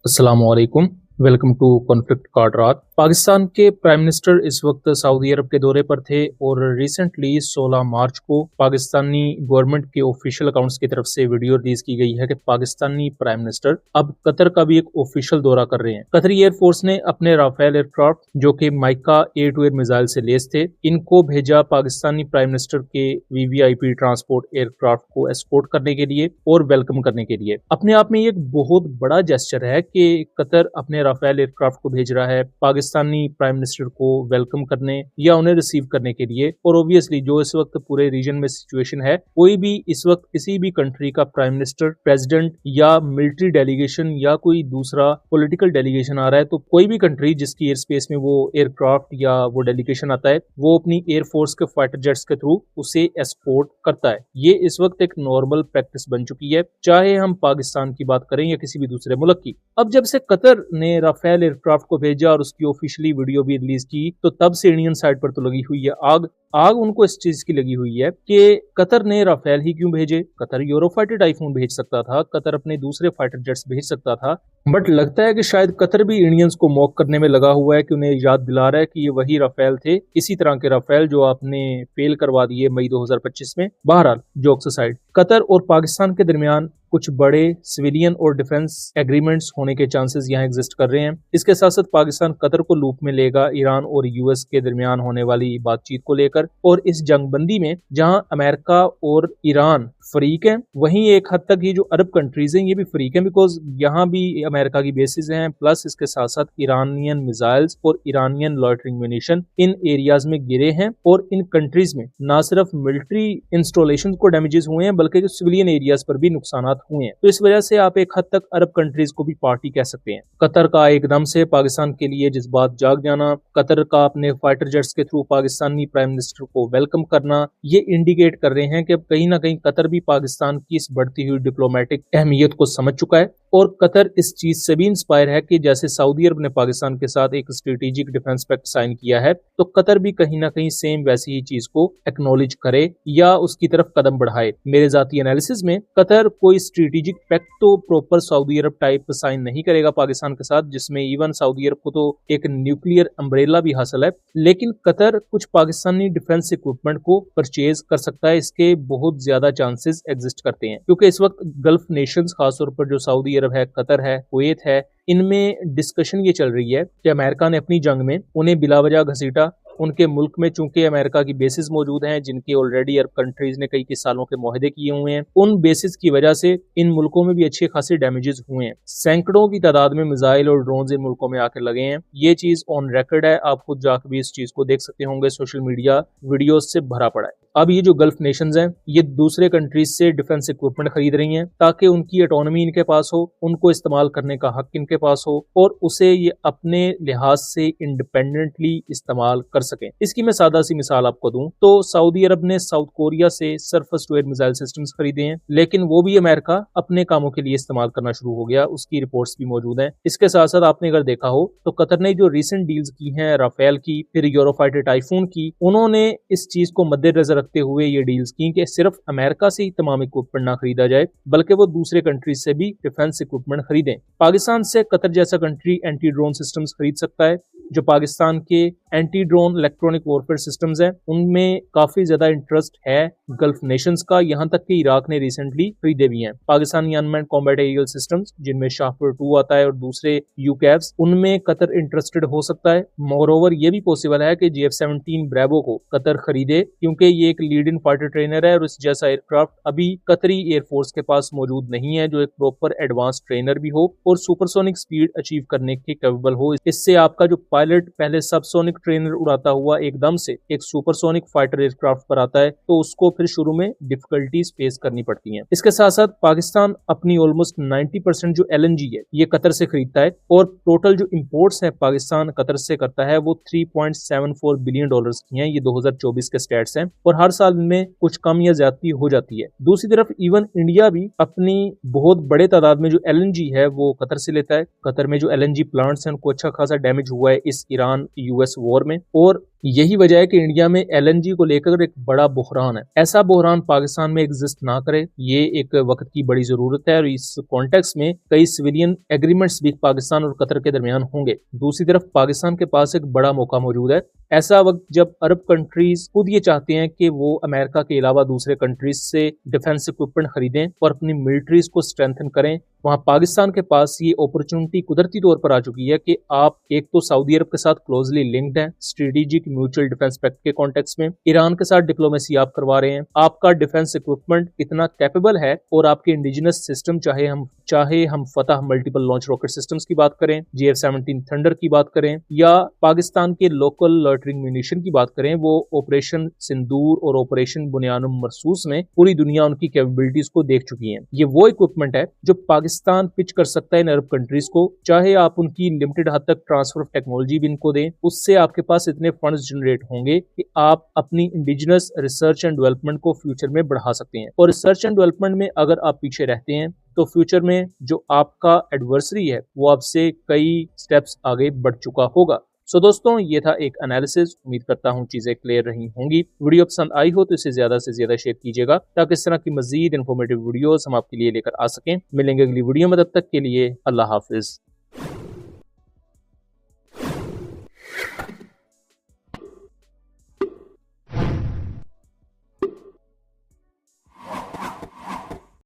अस्सलामुअलैकुम। Welcome to conflict card रात। पाकिस्तान के प्राइम मिनिस्टर इस वक्त सऊदी अरब के दौरे पर थे और रिसेंटली 16 मार्च को पाकिस्तानी गवर्नमेंट के ऑफिशियल अकाउंट्स की तरफ से वीडियो रिलीज की गई है कि पाकिस्तानी प्राइम मिनिस्टर अब कतर का भी एक ऑफिशियल दौरा कर रहे हैं। कतरी एयरफोर्स ने अपने राफेल एयरक्राफ्ट जो कि Mica air to air missile से लेस थे, इनको भेजा पाकिस्तानी प्राइम मिनिस्टर के वीवीआईपी ट्रांसपोर्ट एयरक्राफ्ट को एस्कॉर्ट करने के लिए और वेलकम करने के लिए। अपने आप में एक बहुत बड़ा जेस्चर है कि कतर अपने राफेल एयरक्राफ्ट को भेज रहा है पाकिस्तानी प्राइम मिनिस्टर को वेलकम करने या उन्हें रिसीव करने के लिए। और ऑब्वियसली जो इस वक्त पूरे रीजन में सिचुएशन है, कोई भी इस वक्त किसी भी कंट्री का प्राइम मिनिस्टर, प्रेसिडेंट या मिलिट्री डेलीगेशन या कोई दूसरा पॉलिटिकल डेलीगेशन आ रहा है, तो कोई भी कंट्री जिसकी एयर स्पेस में वो एयरक्राफ्ट या वो डेलीगेशन आता है, वो अपनी एयरफोर्स के फाइटर जेट्स के थ्रू उसे एस्कॉर्ट करता है। ये इस वक्त एक नॉर्मल प्रैक्टिस बन चुकी है, चाहे हम पाकिस्तान की बात करें या किसी भी दूसरे मुल्क की। अब जब से कतर ने राफेल एयरक्राफ्ट को भेजा और उसकी ऑफिशियली वीडियो भी रिलीज की, तो तब से इंडियन साइड पर तो लगी हुई है आग उनको इस चीज की लगी हुई है कि कतर ने राफेल ही क्यों भेजे। कतर यूरोफाइटर टाइफून भेज सकता था, कतर अपने दूसरे फाइटर जेट्स भेज सकता था, बट लगता है कि शायद कतर भी इंडियंस को मॉक करने में लगा हुआ है कि उन्हें याद दिला रहा है कि ये वही राफेल थे, इसी तरह के राफेल जो आपने फेल करवा दिए मई 2025 में। बहरहाल जोक्स असाइड, कतर और पाकिस्तान के दरमियान कुछ बड़े सिविलियन और डिफेंस एग्रीमेंट्स होने के चांसेस यहाँ एग्जिस्ट कर रहे हैं। इसके साथ साथ पाकिस्तान कतर को लूप में लेगा ईरान और यूएस के दरमियान होने वाली बातचीत को लेकर। और इस जंगबंदी में जहां अमेरिका और ईरान फरीक हैं, वहीं एक हद तक ये जो अरब कंट्रीज हैं ये भी फरीक हैं, बिकॉज यहाँ भी अमेरिका की बेसिस हैं, प्लस इसके साथ साथ ईरानियन मिसाइल्स और ईरानियन लॉयटरिंग म्यूनिशन इन एरियाज में गिरे हैं। और इन कंट्रीज में ना सिर्फ मिलिट्री इंस्टॉलेशन को डैमेजेस हुए हैं, बल्कि सिविलियन एरियाज पर भी नुकसान हुए हैं। तो इस वजह से आप एक हद तक अरब कंट्रीज को भी पार्टी कह सकते हैं। कतर का एकदम से पाकिस्तान के लिए जज्बात जाग जाना, कतर का अपने फाइटर जेट्स के थ्रू पाकिस्तानी प्राइम मिनिस्टर को वेलकम करना, ये इंडिकेट कर रहे हैं कि अब कहीं ना कहीं कतर भी पाकिस्तान की इस बढ़ती हुई डिप्लोमेटिक अहमियत को समझ चुका है। और कतर इस चीज से भी इंस्पायर है कि जैसे सऊदी अरब ने पाकिस्तान के साथ एक स्ट्रेटेजिक डिफेंस पैक्ट साइन किया है, तो कतर भी कहीं ना कहीं सेम वैसी ही चीज को एक्नॉलेज करे या उसकी तरफ कदम बढ़ाए। मेरे जाती एनालिसिस में कतर कोई स्ट्रेटेजिक पैक्ट तो प्रॉपर सऊदी अरब टाइप साइन नहीं करेगा पाकिस्तान के साथ, जिसमें इवन सऊदी अरब को तो एक न्यूक्लियर अम्ब्रेला भी हासिल है, लेकिन कतर कुछ पाकिस्तानी डिफेंस इक्विपमेंट को परचेज कर सकता है। इसके बहुत ज्यादा चांसेस एग्जिस्ट करते हैं, क्योंकि इस वक्त गल्फ नेशंस, खासतौर पर जो सऊदी अरब है, कतर है, कुवैत है, इनमें डिस्कशन ये चल रही है कि अमेरिका ने अपनी जंग में उन्हें बिलावजह घसीटा। उनके मुल्क में चूंकि अमेरिका की बेसिस मौजूद हैं, जिनके ऑलरेडी अरब कंट्रीज ने कई सालों के मुआहदे किए हुए हैं, उन बेसिस की वजह से इन मुल्कों में भी अच्छे खासे डैमेजेस हुए हैं। सैकड़ों की तादाद में मिसाइल और ड्रोन इन मुल्कों में आकर लगे हैं। ये चीज ऑन रिकॉर्ड है, आप खुद जाकर भी इस चीज को देख सकते होंगे, सोशल मीडिया वीडियोस से भरा पड़ा है। अब ये जो गल्फ नेशंस हैं, ये दूसरे कंट्रीज से डिफेंस इक्विपमेंट खरीद रही हैं ताकि उनकी ऑटोनॉमी इनके पास हो, उनको इस्तेमाल करने का हक इनके पास हो और उसे ये अपने लिहाज से इंडिपेंडेंटली इस्तेमाल कर सकें। इसकी मैं सादा सी मिसाल आपको दूं तो सऊदी अरब ने साउथ कोरिया से surface to air missile systems खरीदे हैं, लेकिन वो भी अमेरिका अपने कामों के लिए इस्तेमाल करना शुरू हो गया। उसकी रिपोर्ट्स भी मौजूद हैं। इसके साथ साथ आपने अगर देखा हो तो कतर ने जो रिसेंट डील्स की हैं, राफेल की, फिर यूरोफाइटर टाइफून की, उन्होंने इस चीज को मद्देनजर रखते हुए ये डील्स की कि सिर्फ अमेरिका से ही तमाम इक्विपमेंट ना खरीदा जाए, बल्कि वो दूसरे कंट्रीज से भी डिफेंस इक्विपमेंट खरीदें। पाकिस्तान से कतर जैसा कंट्री एंटी ड्रोन सिस्टम्स खरीद सकता है। जो पाकिस्तान के anti drone electronic warfare systems हैं, उनमें काफी ज्यादा इंटरेस्ट है गल्फ नेशंस का, यहां तक कि इराक ने रिसेंटली खरीदे भी हैं। Pakistani unmanned combat aerial systems, जिनमें शाहपुर 2 आता है और दूसरे यूकैव्स, उनमें कतर इंटरेस्टेड हो सकता है। मोरओवर ये भी पॉसिबल है कि JF-17 ब्रेवो को कतर खरीदे, क्योंकि ये एक लीड इन फाइटर ट्रेनर है और इस जैसा एयरक्राफ्ट अभी कतरी एयरफोर्स के पास मौजूद नहीं है, जो एक प्रॉपर एडवांस ट्रेनर भी हो और सुपरसोनिक स्पीड अचीव करने के कैपेबल हो। इससे आपका जो पायलट पहले सबसोनिक ट्रेनर उड़ाता हुआ एकदम से एक सुपरसोनिक फाइटर एयरक्राफ्ट पर आता है, तो उसको फिर शुरू में डिफिकल्टीज फेस करनी पड़ती हैं। इसके साथ साथ पाकिस्तान अपनी ऑलमोस्ट 90% जो LNG है ये कतर से खरीदता है, और टोटल जो इंपोर्ट्स है पाकिस्तान कतर से करता है वो $3.74 बिलियन की हैं। ये 2024 के स्टैट्स हैं, और हर साल इनमें कुछ कम या ज्यादती हो जाती है। दूसरी तरफ इवन इंडिया भी अपनी बहुत बड़े तादाद में जो LNG है वो कतर से लेता है। कतर में जो LNG प्लांट्स हैं उनको अच्छा खासा डैमेज हुआ है इस ईरान US वॉर में, और यही वजह है कि इंडिया में एलएनजी को लेकर एक बड़ा बुहरान है। ऐसा बुहरान पाकिस्तान में एग्जिस्ट ना करे, ये एक वक्त की बड़ी जरूरत है और इस कॉन्टेक्स्ट में कई सिविलियन एग्रीमेंट्स भी पाकिस्तान और कतर के दरमियान होंगे। दूसरी तरफ पाकिस्तान के पास एक बड़ा मौका मौजूद है, ऐसा वक्त जब अरब कंट्रीज खुद ये चाहते हैं कि वो अमेरिका के अलावा दूसरे कंट्रीज से डिफेंस इक्विपमेंट खरीदें और अपनी मिलिट्रीज को स्ट्रेंथन करें। वहां पाकिस्तान के पास ये अपॉर्चुनिटी कुदरती तौर पर आ चुकी है कि आप एक तो सऊदी अरब के साथ क्लोजली लिंक्ड हैं, स्ट्रेटेजिक म्यूचुअल डिफेंस पैक्ट के कॉन्टेक्स्ट में ईरान के साथ डिप्लोमेसी आप करवा रहे हैं, आपका डिफेंस इक्विपमेंट इतना कैपेबल है और आपके इंडिजिनस सिस्टम चाहे हम फतह मल्टीपल लॉन्च रॉकेट सिस्टम्स की बात करें, GF-17 थंडर की बात करें या पाकिस्तान के लोकल लॉटरिंग म्यूनिशन की बात करें, वो ऑपरेशन सिंदूर और ऑपरेशन बुनियानुम मरसूस में पूरी दुनिया उनकी कैपेबिलिटीज को देख चुकी है। ये वो इक्विपमेंट है जो पाकिस्तान पिच कर सकता है इन अरब कंट्रीज को, चाहे आप उनकी लिमिटेड हद तक ट्रांसफर ऑफ टेक्नोलॉजी भी इनको दें, उससे आपके पास इतने फंड्स जनरेट होंगे कि आप अपनी इंडिजिनस रिसर्च एंड डेवलपमेंट को फ्यूचर में बढ़ा सकते हैं। और रिसर्च एंड डेवलपमेंट में अगर आप पीछे रहते हैं तो फ्यूचर में जो आपका एडवर्सरी है वो आपसे कई स्टेप्स आगे बढ़ चुका होगा। सो दोस्तों, ये था एक एनालिसिस। उम्मीद करता हूँ चीजें क्लियर रही होंगी। वीडियो पसंद आई हो तो इसे ज्यादा से ज्यादा शेयर कीजिएगा ताकि इस तरह की मजीद इन्फॉर्मेटिव वीडियोस हम आपके लिए लेकर आ सकें। मिलेंगे अगली वीडियो में, तब तक के लिए अल्लाह हाफिज।